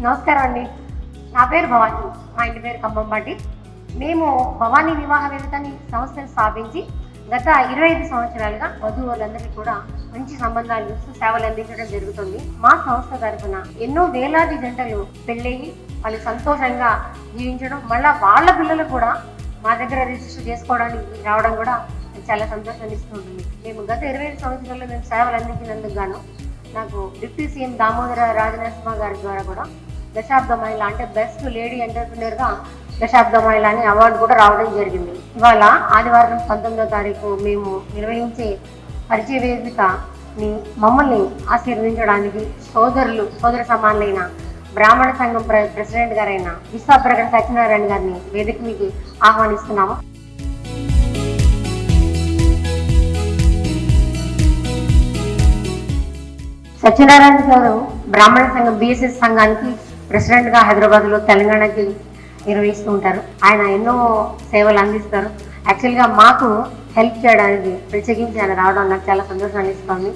నమస్కారం అండి. నా పేరు భవానీ, మా ఇంటి పేరు కంబంపాటి. మేము భవానీ వివాహ వేదికని సంస్థను స్థాపించి గత 25 సంవత్సరాలుగా వధూవరులందరికీ కూడా మంచి సంబంధాలు చూస్తూ సేవలు అందించడం జరుగుతుంది. మా సంస్థ తరఫున ఎన్నో వేలాది జంటలు పెళ్ళయి వాళ్ళు సంతోషంగా జీవించడం, మళ్ళీ వాళ్ళ పిల్లలు కూడా మా దగ్గర రిజిస్టర్ చేసుకోవడానికి రావడం కూడా చాలా సంతోషాన్ని ఇస్తుంటుంది. మేము గత 25 సంవత్సరాల్లో మేము సేవలు అందించినందుకు గాను నాకు డిప్యూటీ సీఎం దామోదర రాజనరసింహ గారి ద్వారా కూడా దశాబ్ద మహిళ అంటే బెస్ట్ లేడీ ఎంటర్ప్రినర్గా దశాబ్ద మహిళ అనే అవార్డు కూడా రావడం జరిగింది. ఇవాళ ఆదివారం 19వ తారీఖు మేము నిర్వహించే పరిచయ వేదికని మమ్మల్ని ఆశీర్వదించడానికి సోదర సమానులైన బ్రాహ్మణ సంఘం ప్రెసిడెంట్ గారైన విశ్వాప్రగడ సత్యనారాయణ గారిని వేదిక మీకు ఆహ్వానిస్తున్నాము. సత్యనారాయణ గారు బ్రాహ్మణ సంఘం బిఎస్ఎస్ సంఘానికి ప్రెసిడెంట్గా హైదరాబాద్లో తెలంగాణకి నిర్వహిస్తూ ఉంటారు. ఆయన ఎన్నో సేవలు అందిస్తారు. యాక్చువల్గా మాకు హెల్ప్ చేయడానికి ప్రత్యేకించి ఆయన రావడం నాకు చాలా సంతోషాన్ని ఇస్తుంది.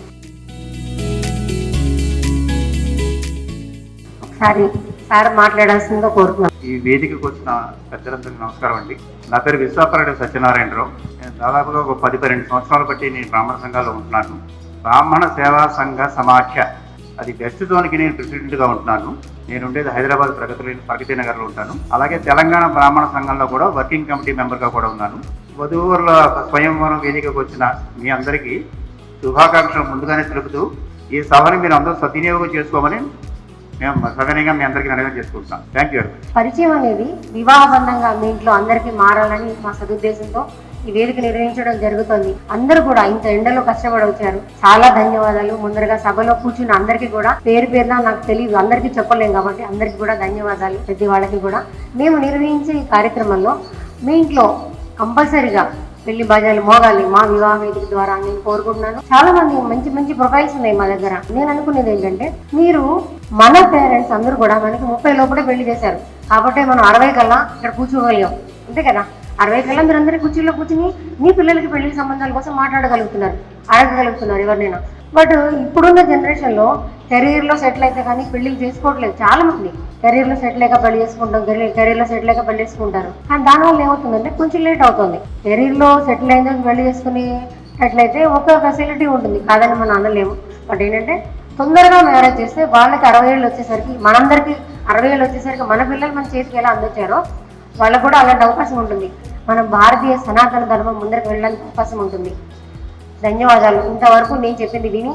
ఒకసారి సార్ మాట్లాడాల్సిందిగా కోరుతున్నాను. ఈ వేదికకు వచ్చిన పెద్దలందరికీ నమస్కారం అండి. నా పేరు విశ్వాప్రగడ సత్యనారాయణరావు. నేను దాదాపుగా ఒక 10-12 సంవత్సరాలు బట్టి నేను బ్రాహ్మణ సంఘాల్లో ఉంటున్నాను. బ్రాహ్మణ సేవా సంఘ సమాఖ్య అది బెస్ట్ జోన్కి నేను ప్రెసిడెంట్గా ఉంటున్నాను. నేను ఉండేది హైదరాబాద్ ప్రగతి నగర్లో ఉంటాను. అలాగే తెలంగాణ బ్రాహ్మణ సంఘంలో కూడా వర్కింగ్ కమిటీ మెంబర్గా కూడా ఉన్నాను. వధూవరుల స్వయంవరం వేదికకు వచ్చిన మీ అందరికీ శుభాకాంక్షలు ముందుగానే తెలుపుతూ ఈ సభని మీరు అందరూ సద్వినియోగం చేసుకోమని మేము సవినయంగా మీ అందరికీ నిర్ణయం చేసుకుంటున్నాం. Thank you. పరిచయం అనేది వివాహ బంధంగా మీ ఇంట్లో అందరికీ మారాలని మా సదుద్దేశంతో ఈ వేదిక నిర్వహించడం జరుగుతుంది. అందరూ కూడా ఇంత ఎండలో కష్టపడి వచ్చారు. చాలా ధన్యవాదాలు. ముందరగా సభలో కూర్చున్న అందరికీ కూడా పేరు పేరున నాకు తెలియదు, అందరికీ చెప్పలేం కాబట్టి అందరికీ కూడా ధన్యవాదాలు. ప్రతి వాళ్ళకి కూడా మేము నిర్వహించే ఈ కార్యక్రమంలో మీ ఇంట్లో కంపల్సరీగా పెళ్లి బాజాలు మోగాలి మా వివాహ వేదిక ద్వారా నేను కోరుకుంటున్నాను. చాలా మంది మంచి మంచి ప్రొఫైల్స్ ఉన్నాయి మా దగ్గర. నేను అనుకునేది ఏంటంటే మీరు మన పేరెంట్స్ అందరూ కూడా మనకి 30 లోపలే పెళ్లి చేశారు కాబట్టి మనం 60 కల్లా ఇక్కడ కూర్చోగలిగాం, అంతే కదా. 60 కల్లా మీరు అందరి కుర్చీలో కూర్చుని మీ పిల్లలకి పెళ్లి సంబంధాల కోసం మాట్లాడగలుగుతున్నారు, అడగగలుగుతున్నారు ఎవరినైనా. బట్ ఇప్పుడున్న జనరేషన్లో కెరీర్లో సెటిల్ అయితే కానీ పెళ్లిళ్ళు చేసుకోవట్లేదు. చాలా మంది కెరీర్లో సెటిల్ అయ్యాక పెళ్లి చేసుకుంటాం, కెరీర్లో సెటిల్ అయ్యాక పెళ్లి చేసుకుంటారు. కానీ దానివల్ల ఏమవుతుందంటే కొంచెం లేట్ అవుతుంది. కెరీర్లో సెటిల్ అయిన పెళ్లి చేసుకునేటట్లయితే ఒక ఫెసిలిటీ ఉంటుంది, కాదని మనం అనలేము. బట్ ఏంటంటే తొందరగా మ్యారేజ్ చేస్తే వాళ్ళకి 60 ఏళ్ళు వచ్చేసరికి మనందరికీ 60 ఏళ్ళు వచ్చేసరికి మన పిల్లలు మన చేతికి ఎలా అందొచ్చారో వాళ్ళకు కూడా అలాంటి అవకాశం ఉంటుంది. మనం భారతీయ సనాతన ధర్మం ముందరికి వెళ్ళడానికి అవకాశం ఉంటుంది. ధన్యవాదాలు. ఇంతవరకు నేను చెప్పింది విని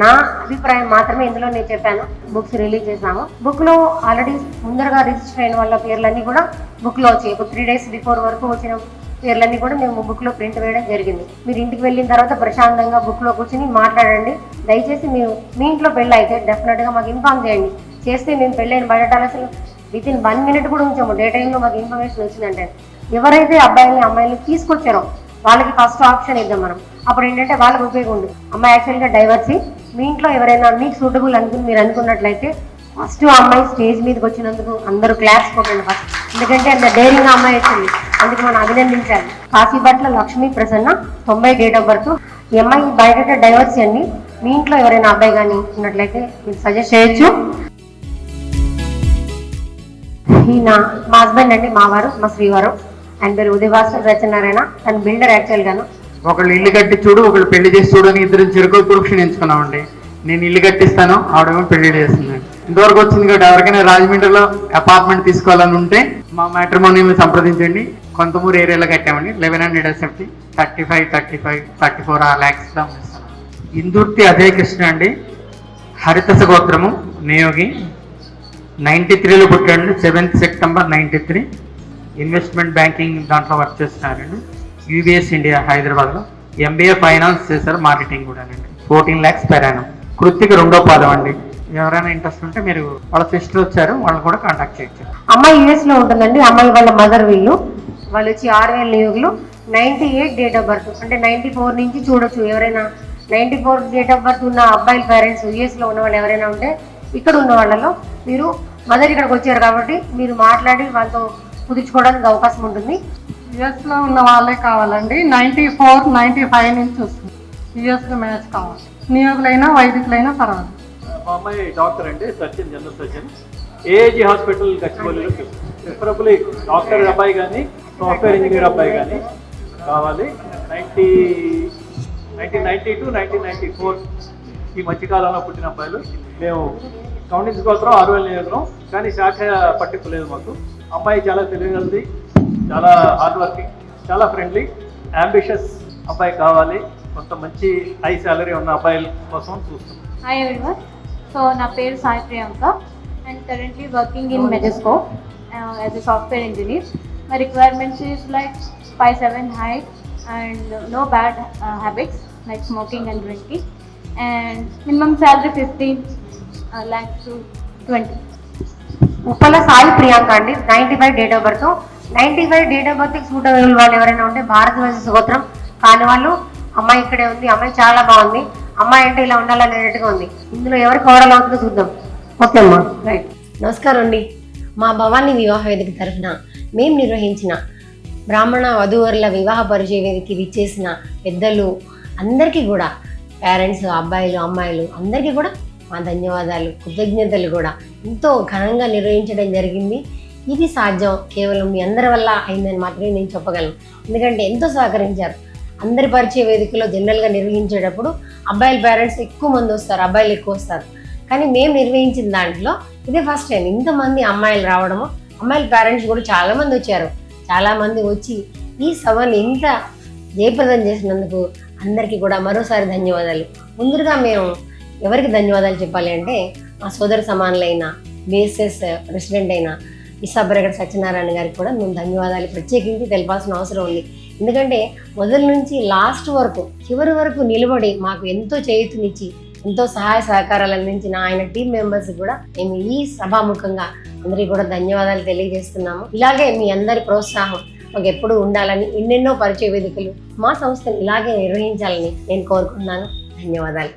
నా అభిప్రాయం మాత్రమే ఇందులో నేను చెప్పాను. బుక్స్ రిలీజ్ చేశాము. బుక్లో ఆల్రెడీ ముందరగా రిజిస్టర్ అయిన వాళ్ళ పేర్లన్నీ కూడా బుక్లో వచ్చాయి. ఒక 3 days బిఫోర్ వరకు వచ్చిన పేర్లన్నీ కూడా మేము బుక్లో ప్రింట్ వేయడం జరిగింది. మీరు ఇంటికి వెళ్ళిన తర్వాత ప్రశాంతంగా బుక్లో కూర్చొని మాట్లాడండి. దయచేసి మీరు మీ ఇంట్లో పెళ్ళి అయితే డెఫినెట్గా మాకు ఇన్ఫార్మ్ చేయండి. చేస్తే మేము పెళ్ళైన బయట అసలు వితిన్ 1 minute కూడా ఉంచాము. డే టైంలో మాకు ఇన్ఫర్మేషన్ వచ్చిందంటే ఎవరైతే అబ్బాయిని అమ్మాయిని తీసుకొచ్చారో వాళ్ళకి ఫస్ట్ ఆప్షన్ ఇద్దాం మనం. అప్పుడు ఏంటంటే వాళ్ళకి ఉపయోగం ఉంది. అమ్మాయి యాక్చువల్గా డైవర్సీ, మీ ఇంట్లో ఎవరైనా మీకు సూటబుల్ అనుకుని మీరు అనుకున్నట్లయితే ఫస్ట్ అమ్మాయి స్టేజ్ మీదకి వచ్చినందుకు అందరూ క్లాప్స్ కొట్టండి ఫస్ట్. ఎందుకంటే అంత డైరింగ్ అమ్మాయి వచ్చింది, అందుకు మనం అభినందించాలి. Kasipatla Lakshmi Prasanna, 90 date of birth. ఈ అమ్మాయి బయట డైవర్సీ అండి. మీ ఇంట్లో ఎవరైనా అబ్బాయి కానీ ఉన్నట్లయితే మీరు సజెస్ట్ చేయొచ్చు. ఈయన మా హస్బెండ్ అండి, మా వారు, మా శ్రీవారు. ఆయన పేరు ఉదయభాస్కర్ సత్యనారాయణ. తన బిల్డర్ యాక్చువల్ గాను. ఒకళ్ళు ఇల్లు కట్టి చూడు, ఒకళ్ళు పెళ్లి చేసి చూడు అని ఇద్దరు చెరుకు పురుషుని ఎంచుకున్నామండి. నేను ఇల్లు కట్టిస్తాను, ఆవిడేమో పెళ్లి చేస్తున్నాను. ఇంతవరకు వచ్చింది కాబట్టి ఎవరికైనా రాజమండ్రిలో అపార్ట్మెంట్ తీసుకోవాలని ఉంటే మా మ్యాట్రిమోనియల్ని సంప్రదించండి. కొంతమూరు ఏరియాలో కట్టామండి. 1100 SFT 35, 35, 34 ఆ ల్యాక్స్లో ఇస్తాను. ఇందుర్తి అజయ్ కృష్ణ అండి, హరితస గోత్రము, నియోగి, 93లో పుట్టాడు. 7th September 93. ఇన్వెస్ట్మెంట్ బ్యాంకింగ్ దాంట్లో వర్క్ చేస్తున్నారండి. UBS ఇండియా హైదరాబాద్లో. MBA ఫైనాన్స్ చేశారు, మార్కెటింగ్ కూడా అండి. 14 lakhs per annum. కృతికి 2వ పాదం అండి. ఎవరైనా ఇంట్రెస్ట్ ఉంటే మీరు వాళ్ళ సిస్టర్ వచ్చారు, వాళ్ళని కూడా కాంటాక్ట్ చేయొచ్చు. అమ్మాయి US లో ఉంటుందండి. అమ్మాయి వాళ్ళ మదర్ వీళ్ళు వచ్చి 6000 నియోగులు. 98 డేట్ ఆఫ్ బర్త్, అంటే 94 నుంచి చూడొచ్చు. ఎవరైనా 94 డేట్ ఆఫ్ బర్త్ ఉన్న అబ్బాయిల పేరెంట్స్ US లో ఉన్న వాళ్ళు ఎవరైనా ఉంటే ఇక్కడ ఉన్న వాళ్ళలో మీరు మదర్ ఇక్కడికి వచ్చారు కాబట్టి మీరు మాట్లాడి వాళ్ళతో కుదుర్చుకోవడానికి అవకాశం ఉంటుంది. యుఎస్లో ఉన్న వాళ్ళే కావాలండి. 94, 95 నుంచి వస్తుంది. యుఎస్లో మ్యాచ్ కావాలి. నియోగులైనా వైదికులైనా పర్వాలేదు. మా అమ్మాయి డాక్టర్ అండి, surgeon, general surgeon, AAG hospital గచ్చిబౌలిలో. ప్రిఫరబుల్లీ డాక్టర్ అబ్బాయి కానీ సాఫ్ట్వేర్ ఇంజనీర్ అబ్బాయి కానీ కావాలి. 1992-1994 ఈ మధ్యకాలంలో పుట్టిన అబ్బాయిలు. మేము కౌంటింగ్స్ గోత్రం 6,000 నియోజకం, కానీ శాఖ పట్టింపు లేదు మాకు. అమ్మాయి చాలా తెలియగలది, చాలా హార్డ్ వర్కింగ్, చాలా ఫ్రెండ్లీ, అంబిషియస్ అబ్బాయి కావాలి. కొంత మంచి హై శాలరీ ఉన్న అబ్బాయిల కోసం చూస్తున్నాం. Hi everyone. So, na పేరు Sai Priyanka and currently working in Metascope as a software engineer. My requirements is like 5'7" height and no bad habits like smoking and drinking, and minimum salary 15 lakhs to 20. Uppala Sai Priyanka అండి, 95 date of birth. 95 date of బర్త్కి suitable వాళ్ళు ఎవరైనా ఉంటే భారతదేశ గోత్రం కాని వాళ్ళు, అమ్మాయి ఇక్కడే ఉంది, అమ్మాయి చాలా బాగుంది, అమ్మాయి అంటే ఇలా ఉండాలనేటట్టుగా ఉంది. ఇందులో ఎవరికి కోడలు అవుతుందో చూద్దాం. ఓకే అమ్మా, రైట్. నమస్కారం అండి. మా భవానీ వివాహ వేదిక తరఫున మేము నిర్వహించిన బ్రాహ్మణ వధూవరుల వివాహ పరిచయ వేదికకి విచ్చేసిన పెద్దలు అందరికీ కూడా, పేరెంట్స్, అబ్బాయిలు, అమ్మాయిలు అందరికీ కూడా మా ధన్యవాదాలు, కృతజ్ఞతలు కూడా. ఎంతో ఘనంగా నిర్వహించడం జరిగింది. ఇది సాధ్యం కేవలం మీ అందరి వల్ల అయిందని మాత్రమే నేను చెప్పగలను. ఎందుకంటే ఎంతో సహకరించారు. అందరి పరిచయ వేదికలో జనరల్గా నిర్వహించేటప్పుడు అబ్బాయిల పేరెంట్స్ ఎక్కువ మంది వస్తారు, అబ్బాయిలు ఎక్కువ వస్తారు. కానీ మేము నిర్వహించిన దాంట్లో ఇదే ఫస్ట్ టైం ఇంతమంది అమ్మాయిలు రావడము. అమ్మాయిల పేరెంట్స్ కూడా చాలామంది వచ్చారు. చాలామంది వచ్చి ఈ సభను ఇంత జయప్రదం చేసినందుకు అందరికీ కూడా మరోసారి ధన్యవాదాలు. ముందుగా మేము ఎవరికి ధన్యవాదాలు చెప్పాలి అంటే, మా సోదర సమానులైన బిఎస్ఎస్ ప్రెసిడెంట్ అయిన విశాఖపట్నం సత్యనారాయణ గారికి కూడా మేము ధన్యవాదాలు ప్రత్యేకించి తెలపాల్సిన అవసరం ఉంది. ఎందుకంటే మొదటి నుంచి లాస్ట్ వరకు, చివరి వరకు నిలబడి మాకు ఎంతో చేయూతనిచ్చి ఎంతో సహాయ సహకారాలు అందించిన ఆయన టీం మెంబర్స్ కూడా మేము ఈ సభాముఖంగా అందరికీ కూడా ధన్యవాదాలు తెలియజేస్తున్నాము. ఇలాగే మీ అందరి ప్రోత్సాహం మాకు ఎప్పుడూ ఉండాలని, ఎన్నెన్నో పరిచయ వేదికలు మా సంస్థను ఇలాగే నిర్వహించాలని నేను కోరుకుంటున్నాను. ధన్యవాదాలు.